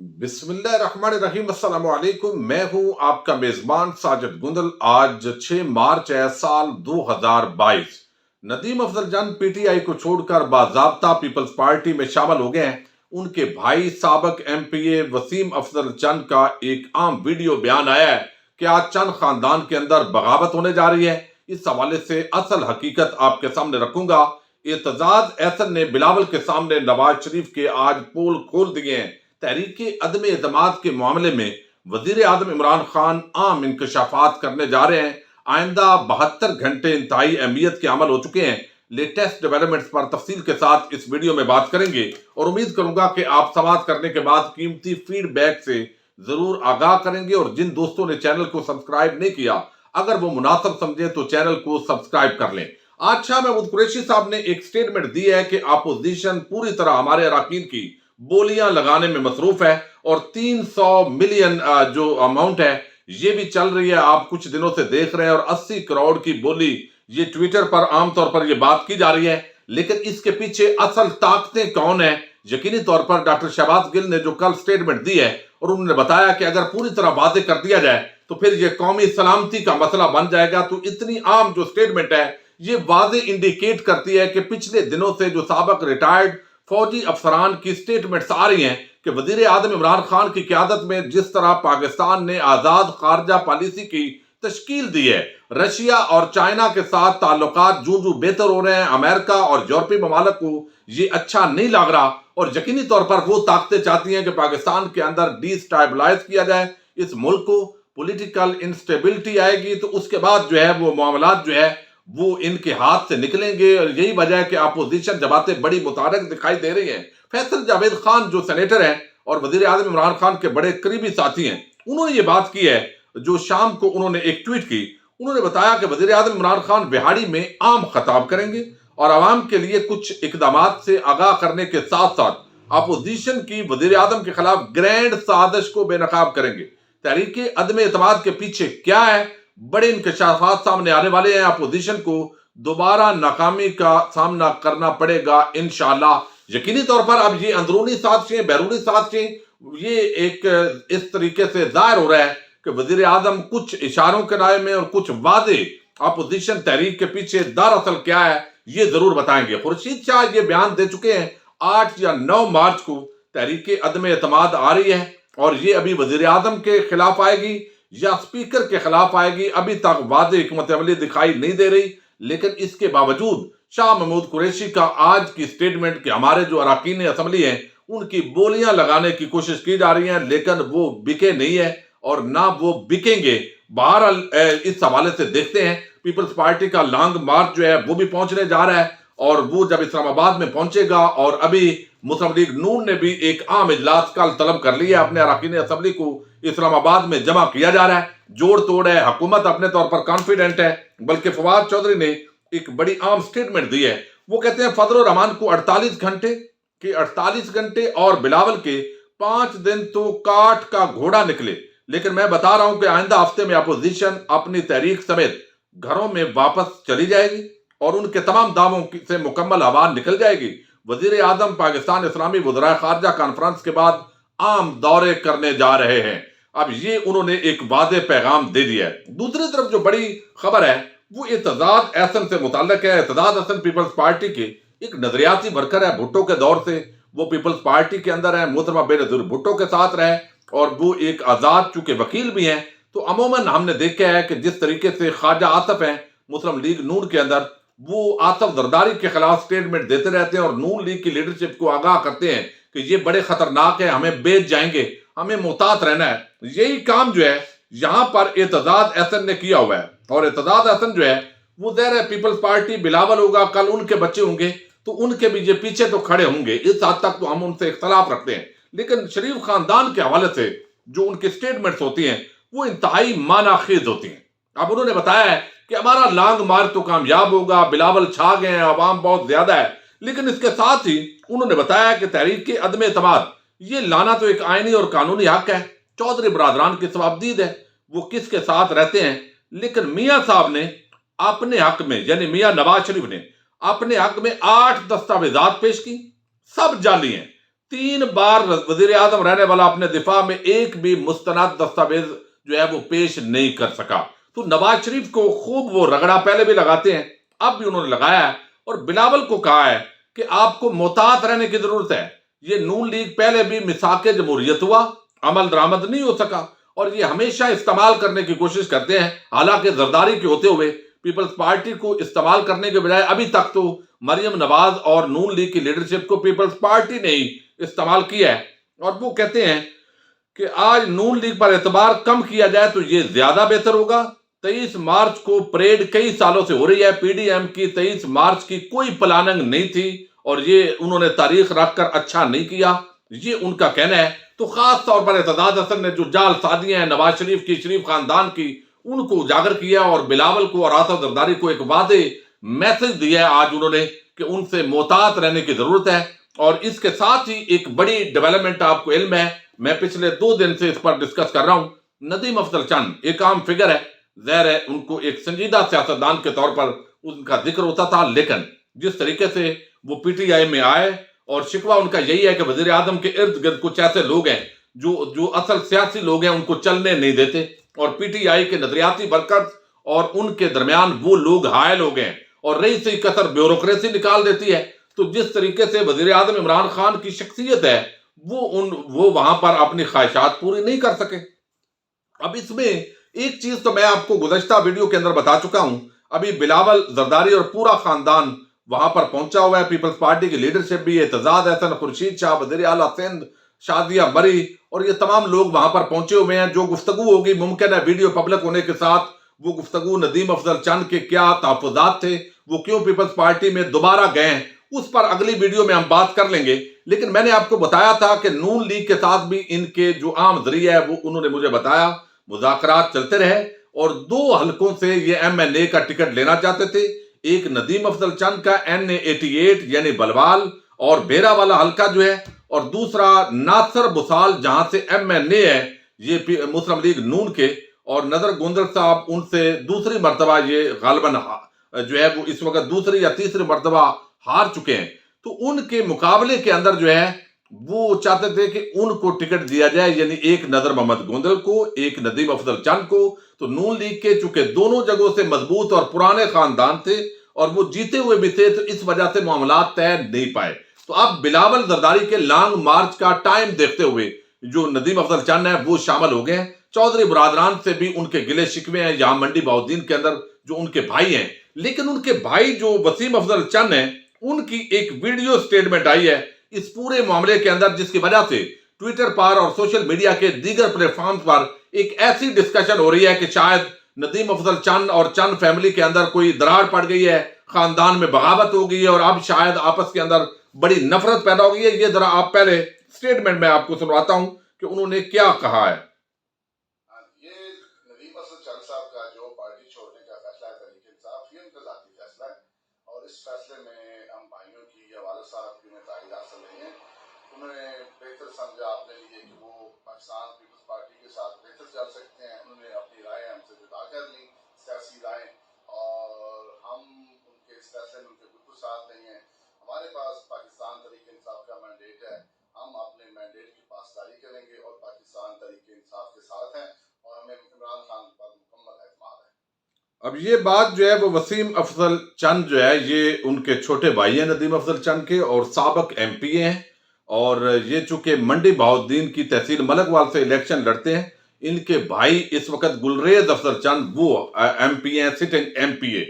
बिस्मिल्लाहिर्रहमानिर्रहीम। अस्सलाम वालेकुम। मैं हूं आपका मेजबान साजिद गुंदल। आज 6 मार्च है, साल 2022। नदीम अफजल जंग पीटीआई को छोड़कर बाज़ाब्ता पीपल्स पार्टी में शामिल हो गए हैं। उनके भाई साबिक एमपीए वसीम अफजल चंद का एक आम वीडियो बयान आया है कि आज चंद खानदान के अंदर बगावत होने जा रही है। इस हवाले से असल हकीकत आपके सामने रखूंगा। एतजाज एहसन ने बिलावल के सामने नवाज शरीफ के आज पोल खोल दिए हैं। तहरीक अदम एतमाद के मामले में वजीर आजम इमरान खान आम इंकशाफात करने जा रहे हैं। आइंदा 72 घंटे इंतहाई अहमियत के अमल हो चुके हैं। लेटेस्ट डेवलपमेंट्स पर तफसील के साथ इस वीडियो में बात करेंगे और उम्मीद करूंगा कि आप समाप्त करने के बाद कीमती फीडबैक से जरूर आगाह करेंगे। और जिन दोस्तों ने चैनल को सब्सक्राइब नहीं किया, अगर वो मुनासिब समझे तो चैनल को सब्सक्राइब कर लें। आज शाह महमूद कुरैशी साहब ने एक स्टेटमेंट दी है कि अपोजिशन पूरी तरह हमारे अरकान की बोलियां लगाने में मसरूफ है और 300 मिलियन जो अमाउंट है ये भी चल रही है, आप कुछ दिनों से देख रहे हैं। और 80 करोड़ की बोली ये ट्विटर पर आमतौर पर ये बात की जा रही है, लेकिन इसके पीछे असल ताकतें कौन है? यकीनी तौर पर डॉक्टर शहबाज गिल ने जो कल स्टेटमेंट दी है और उन्होंने बताया कि अगर पूरी तरह वादे कर दिया जाए तो फिर ये कौमी सलामती का मसला बन जाएगा। तो इतनी आम जो स्टेटमेंट है ये वादे इंडिकेट करती है कि पिछले दिनों से जो साबिक रिटायर्ड फौजी अफसरान की स्टेटमेंट्स आ रही हैं कि वजीर आजम इमरान खान की क़यादत में जिस तरह पाकिस्तान ने आज़ाद खारजा पॉलिसी की तश्कील दी है, रशिया और चाइना के साथ ताल्लुकात जूं जूं बेहतर हो रहे हैं, अमेरिका और यूरोपीय ममालिक को ये अच्छा नहीं लग रहा और यकीनी तौर पर वो ताकतें चाहती हैं कि पाकिस्तान के अंदर डिस्टेबलाइज किया जाए इस मुल्क को। पॉलिटिकल इंस्टेबिलिटी आएगी तो उसके बाद जो है वो मामलात जो है वो इनके हाथ से निकलेंगे। और यही वजह है कि अपोजिशन जमातें बड़ी मुतारक दिखाई दे रही हैं। फैसल जावेद खान जो सेनेटर हैं और वजीर आजम इमरान खान के बड़े करीबी साथी हैं, उन्होंने ये बात की है। जो शाम को उन्होंने एक ट्वीट की, उन्होंने बताया कि वजीर आजम इमरान खान बिहाड़ी में आम खताब करेंगे और आवाम के लिए कुछ इकदाम से आगाह करने के साथ साथ अपोजिशन की वजीर आजम के खिलाफ ग्रैंड साजिश को बेनकाब करेंगे। तहरीक अदम एतमाद के पीछे क्या है? बड़े इंकशाफात सामने आने वाले हैं। अपोजिशन को दोबारा नाकामी का सामना करना पड़ेगा इंशाअल्लाह। यकीनी तौर पर अब ये अंदरूनी साजिशें, बैरूनी साजिशें, ये एक इस तरीके से जाहिर हो रहा है कि वजीर आजम कुछ इशारों के राय में और कुछ वादे अपोजिशन तहरीक के पीछे दरअसल क्या है ये जरूर बताएंगे। खुर्शीद शाह ये बयान दे चुके हैं 8 या 9 मार्च को तहरीक अदम एतमाद आ रही है और ये अभी वजीर आजम के खिलाफ आएगी या स्पीकर के खिलाफ आएगी। अभी तक वादे हिकमत अमली दिखाई नहीं दे रही, लेकिन इसके बावजूद शाह महमूद कुरैशी का आज की स्टेटमेंट कि हमारे जो अरकान असम्बली हैं उनकी बोलियां लगाने की कोशिश की जा रही है, लेकिन वो बिके नहीं है और ना वो बिकेंगे। बहरहाल इस हवाले से देखते हैं। पीपल्स पार्टी का लॉन्ग मार्च जो है वो भी पहुंचने जा रहा है और वो जब इस्लामाबाद में पहुंचेगा, और अभी मुस्लिम लीग नून ने भी एक आम इजलास कल तलब कर लिया, अपने अरकान असम्बली को इस्लामाबाद में जमा किया जा रहा है। जोड़ तोड़ है, हुकूमत अपने तौर पर कॉन्फिडेंट है। बल्कि फवाद चौधरी ने एक बड़ी आम स्टेटमेंट दी है। वो कहते हैं फजल रहमान को 48 घंटे और बिलावल के 5 दिन तो काट का घोड़ा निकले। लेकिन मैं बता रहा हूं कि आइंदा हफ्ते में अपोजिशन अपनी तहरीक समेत घरों में वापस चली जाएगी और उनके तमाम दावों से मुकम्मल आवाज निकल जाएगी। वजीर आजम पाकिस्तान इस्लामी वज़राए खारजा कॉन्फ्रेंस के बाद आम दौरे करने जा रहे हैं। अब ये उन्होंने एक वादे पैगाम दे दिया है। दूसरी तरफ जो बड़ी खबर है वो एतजाज एहसन से मुताल्लिक है। एतजाज एहसन पीपल्स पार्टी के एक नजरियाती वर्कर है। भुट्टो के दौर से वो पीपल्स पार्टी के अंदर है, मोहतरमा बेनज़ीर भुट्टो के साथ रहे और वो एक आज़ाद चूंकि वकील भी हैं। तो अमूमन हमने देखा है कि जिस तरीके से ख्वाजा आसफ हैं मुस्लिम लीग नून के अंदर, वो आसफ जरदारी के खिलाफ स्टेटमेंट देते रहते हैं और नून लीग की लीडरशिप को आगाह करते हैं कि ये बड़े खतरनाक है, हमें बेच जाएंगे, हमें मोहतात रहना है। यही काम जो है यहां पर एतजाज एहसन ने किया हुआ है। और एतजाज एहसन जो है वो ज़ाहिर है पीपल्स पार्टी बिलावल होगा, कल उनके बच्चे होंगे तो उनके भी ये पीछे तो खड़े होंगे। इस हद तक तो हम उनसे इख्तलाफ रखते हैं, लेकिन शरीफ खानदान के हवाले से जो उनकी स्टेटमेंट्स होती हैं वो इंतहाई मानाखेज होती हैं। अब उन्होंने बताया है कि हमारा लॉन्ग मार्च तो कामयाब होगा, बिलावल छा गए हैं, आवाम बहुत ज्यादा है। लेकिन इसके साथ ही उन्होंने बताया कि तहरीक अदम एतमाद ये लाना तो एक आईनी और कानूनी हक है। चौधरी बरादरान की सवाबदीद है, वो किसके साथ रहते हैं। लेकिन मियाँ साहब ने अपने हक में, यानी मियाँ नवाज शरीफ ने अपने हक में 8 दस्तावेजात पेश की, सब जाली हैं, 3 बार वजीर आजम रहने वाला अपने दिफा में एक भी मुस्तनद दस्तावेज जो है वो पेश नहीं कर सका। तो नवाज शरीफ को खूब वो रगड़ा पहले भी लगाते हैं, अब भी उन्होंने लगाया है और बिलावल को कहा है कि आपको मोहतात रहने की जरूरत है। ये नून लीग पहले भी मिसाके जमहूरियत हुआ, अमल दरामद नहीं हो सका और ये हमेशा इस्तेमाल करने की कोशिश करते हैं। हालांकि जरदारी के होते हुए पीपल्स पार्टी को इस्तेमाल करने के बजाय अभी तक तो मरियम नवाज और नून लीग की लीडरशिप को पीपल्स पार्टी ने ही इस्तेमाल किया है। और वो कहते हैं कि आज नून लीग पर एतबार कम किया जाए तो ये ज्यादा बेहतर होगा। 23 मार्च को परेड कई सालों से हो रही है, पीडीएम की 23 मार्च की कोई प्लानिंग नहीं थी और ये उन्होंने तारीख रखकर अच्छा नहीं किया, ये उनका कहना है। तो खास तौर पर एतजाज हसन ने जो जाल साजियां हैं नवाज शरीफ की, शरीफ खानदान की, उनको उजागर किया और बिलावल को और आसफ जरदारी को एक वादे मैसेज दिया है आज उन्होंने कि उनसे मोहतात रहने की जरूरत है। और इसके साथ ही एक बड़ी डेवलपमेंट आपको इल्म है, मैं पिछले 2 दिन से इस पर डिस्कस कर रहा हूं। नदीम अफजल चंद एक आम फिगर है, ज़ाहिर है उनको एक संजीदा सियासतदान के तौर पर उनका जिक्र होता था, लेकिन जिस तरीके से वो पीटीआई में आए और शिकवा उनका यही है कि वजीर आजम के इर्द गिर्द कुछ ऐसे लोग हैं जो असल सियासी लोग हैं, उनको चलने नहीं देते और पीटीआई के नजरियाती वर्कर्स और उनके दरमियान वो लोग हायल हो गए और रही से कसर ब्यूरोक्रेसी निकाल देती है। तो जिस तरीके से वजीर आजम इमरान खान की शख्सियत है वो वहां पर अपनी ख्वाहिशात पूरी नहीं कर सके। अब इसमें एक चीज तो मैं आपको गुज़श्ता वीडियो के अंदर बता चुका हूं, अभी बिलावल जरदारी और पूरा खानदान वहां पर पहुंचा हुआ है, पीपल्स पार्टी की लीडरशिप भी, एतजाज हसन, खुर्शीद शाह, वज़ीर आला सिंध, शादिया मरी और ये तमाम लोग वहां पर पहुंचे हुए हैं। जो गुफ्तगू होगी, मुमकिन है वीडियो पब्लिक होने के साथ वो गुफ्तगू नदीम अफजल चंद के क्या तहफ़्फ़ुज़ात थे, वो क्यों पीपल्स पार्टी में दोबारा गए हैं, उस पर अगली वीडियो में हम बात कर लेंगे। लेकिन मैंने आपको बताया था कि नून लीग के साथ भी इनके जो आम जरिया है वो उन्होंने मुझे बताया मुज़ाकरात चलते रहे और 2 हलकों से ये एमएनए का टिकट लेना चाहते थे। एक नदीम अफजल चंद का NA 88 यानी बलवाल और बेरा वाला हलका जो है, और दूसरा नासर बुसाल जहां से एमएनए है ये मुस्लिम लीग नून के, और नदर गोंदल साहब उनसे दूसरी मर्तबा ये गालिबन जो है वो इस वक्त दूसरी या तीसरी मर्तबा हार चुके हैं। तो उनके मुकाबले के अंदर जो है वो चाहते थे कि उनको टिकट दिया जाए, यानी एक नदर मोहम्मद गोंदल को, एक नदीम अफजल चंद को। तो नून लीग के चूंकि दोनों जगहों से मजबूत और पुराने खानदान थे और वो जीते हुए भी थे, तो इस वजह से मामला तय नहीं पाए। तो अब बिलावल जरदारी के लॉन्ग मार्च का टाइम देखते हुए जो नदीम अफजल चंद है वो शामिल हो गए हैं। चौधरी बरादरान से भी उनके गिले शिकवे हैं, यहाँ मंडी बहाउद्दीन के अंदर जो उनके भाई हैं, लेकिन उनके भाई जो वसीम अफजल चंद हैं उनकी एक वीडियो स्टेटमेंट आई है इस पूरे मामले के अंदर, जिसकी वजह से ट्विटर पर और सोशल मीडिया के दीगर प्लेटफॉर्म पर एक ऐसी डिस्कशन हो रही है कि शायद नदीम अफजल चंद और चंद फैमिली के अंदर कोई दरार पड़ गई है, खानदान में बगावत हो गई है और अब शायद आपस के अंदर बड़ी नफरत पैदा हो गई है। ये जरा आप पहले स्टेटमेंट में आपको सुनवाता हूं कि उन्होंने क्या कहा है। ये नदीम अफजल चंद साहब का जो पार्टी छोड़ने का फैसला है तहरीक इंसाफ, ये उनका ज़ाती फैसला है और इस फैसले में हम भाइयों की या वालिद साहब की उन्हें तायद हासिल नहीं है। उन्होंने बेहतर समझा अपने लिए कि वो पाकिस्तान पीपल्स पार्टी के साथ बेहतर चल सकते हैं। उन्होंने अपनी राय हमसे जुदा कर ली, सियासी राय, और हम उनके इस फैसले में उनके बिल्कुल साथ नहीं है। हमारे पास पाकिस्तान तहरीक इंसाफ का मैंडेट है, हम अपने मैंडेट की पासदारी करेंगे और पाकिस्तान तहरीक इंसाफ के साथ हैं और हमें इमरान खान पर मुकम्मल एतमाद है। अब ये बात जो है वो वसीम अफजल चंद जो है ये उनके छोटे भाई हैं नदीम अफजल चंद के और साबिक MP हैं, और ये चूंकि मंडी बहाउद्दीन की तहसील मलकवाल से इलेक्शन लड़ते हैं। इनके भाई इस वक्त गुलरेज अफजल चंद वो MP हैं, सिटिंग MPA।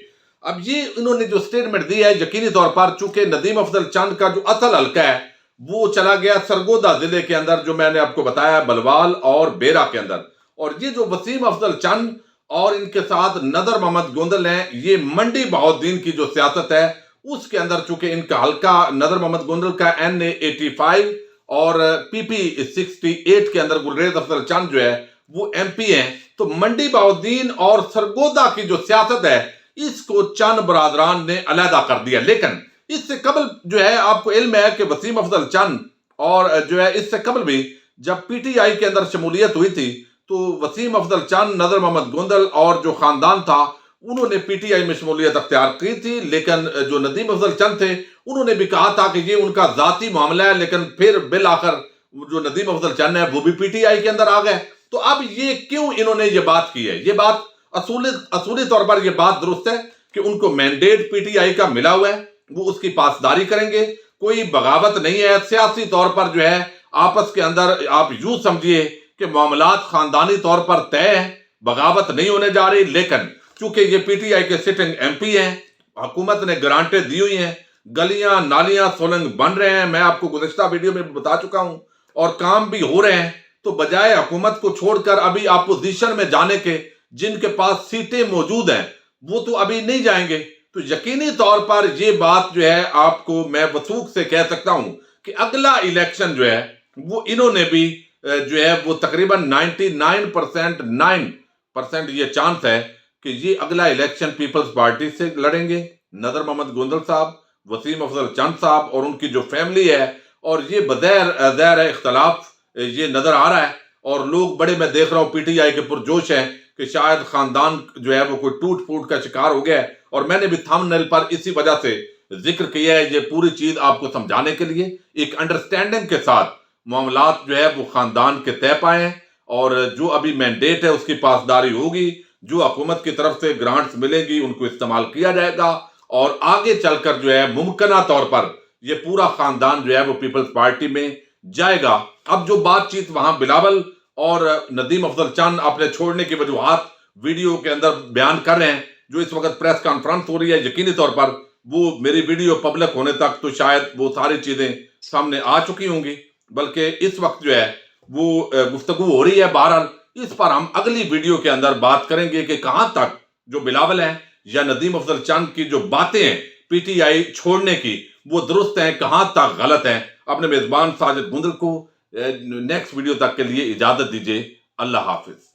अब ये इन्होंने जो स्टेटमेंट दी है, यकीनी तौर पर चूंकि नदीम अफजल चंद का जो असल हल्का है वो चला गया सरगोदा जिले के अंदर, जो मैंने आपको बताया बलवाल और बेरा के अंदर, और ये जो वसीम अफजल चंद और इनके साथ नदर मोहम्मद गोंदल हैं, ये मंडी बहाउद्दीन की जो सियासत है उसके अंदर चूंकि इनका हल्का नदर मोहम्मद गोंदल का NA 85 और PP 68 के अंदर गुलरेज अफजल चंद जो है वो MP हैं। तो मंडी बहाउद्दीन और सरगोदा की जो सियासत है इसको चंद बरादरान ने अलहदा कर दिया। लेकिन इससे कबल जो है आपको इल्म है कि वसीम अफजल चंद और जो है इससे कबल भी जब PTI के अंदर शमूलियत हुई थी तो वसीम अफजल चंद, नदर मोहम्मद गोंदल और जो खानदान था انہوں نے پی ٹی آئی میں شمولیت اختیار کی تھی، لیکن جو ندیم افضل چند تھے انہوں نے بھی کہا تھا کہ یہ ان کا ذاتی معاملہ ہے، لیکن پھر بالآخر جو ندیم افضل چند ہے وہ بھی پی ٹی آئی کے اندر آ گئے۔ تو اب یہ کیوں انہوں نے یہ بات کی ہے؟ یہ بات اصولی طور پر یہ بات درست ہے کہ ان کو مینڈیٹ پی ٹی آئی کا ملا ہوا ہے، وہ اس کی پاسداری کریں گے، کوئی بغاوت نہیں ہے۔ سیاسی طور پر جو ہے آپس کے اندر آپ یوں سمجھیے کہ معاملات خاندانی طور پر طے ہیں، بغاوت نہیں ہونے جا رہی، لیکن چونکہ یہ پی ٹی آئی کے سٹنگ ایم پی ہیں، حکومت نے گرانٹیں دی ہوئی ہیں، گلیاں نالیاں سولنگ بن رہے ہیں، میں آپ کو گزشتہ ویڈیو میں بتا چکا ہوں، اور کام بھی ہو رہے ہیں، تو بجائے حکومت کو چھوڑ کر ابھی اپوزیشن میں جانے کے، جن کے پاس سیٹیں موجود ہیں وہ تو ابھی نہیں جائیں گے۔ تو یقینی طور پر یہ بات جو ہے آپ کو میں وثوق سے کہہ سکتا ہوں کہ اگلا الیکشن جو ہے وہ انہوں نے بھی جو ہے وہ تقریباً 99% یہ چانس ہے کہ یہ اگلا الیکشن پیپلز پارٹی سے لڑیں گے، نذر محمد گوندل صاحب، وسیم افضل چند صاحب اور ان کی جو فیملی ہے، اور یہ ظاہر ہے اختلاف یہ نظر آ رہا ہے، اور لوگ بڑے، میں دیکھ رہا ہوں پی ٹی آئی کے پرجوش ہیں کہ شاید خاندان جو ہے وہ کوئی ٹوٹ پھوٹ کا شکار ہو گیا ہے، اور میں نے بھی تھمبنیل پر اسی وجہ سے ذکر کیا ہے، یہ پوری چیز آپ کو سمجھانے کے لیے ایک انڈرسٹینڈنگ کے ساتھ معاملات جو ہے وہ خاندان کے طے پائے ہیں، اور جو ابھی مینڈیٹ ہے اس کی پاسداری ہوگی، جو حکومت کی طرف سے گرانٹس ملیں گی ان کو استعمال کیا جائے گا، اور آگے چل کر جو ہے ممکنہ طور پر یہ پورا خاندان جو ہے وہ پیپلز پارٹی میں جائے گا۔ اب جو بات چیت وہاں بلاول اور ندیم افضل چند اپنے چھوڑنے کی وجوہات ویڈیو کے اندر بیان کر رہے ہیں، جو اس وقت پریس کانفرنس ہو رہی ہے، یقینی طور پر وہ میری ویڈیو پبلک ہونے تک تو شاید وہ ساری چیزیں سامنے آ چکی ہوں گی، بلکہ اس وقت جو ہے وہ گفتگو ہو رہی ہے۔ بہرحال اس پر ہم اگلی ویڈیو کے اندر بات کریں گے کہ کہاں تک جو بلاول ہیں یا ندیم افضل چند کی جو باتیں ہیں پی ٹی آئی چھوڑنے کی وہ درست ہیں، کہاں تک غلط ہیں۔ اپنے میزبان ساجد گندل کو نیکسٹ ویڈیو تک کے لیے اجازت دیجیے۔ اللہ حافظ۔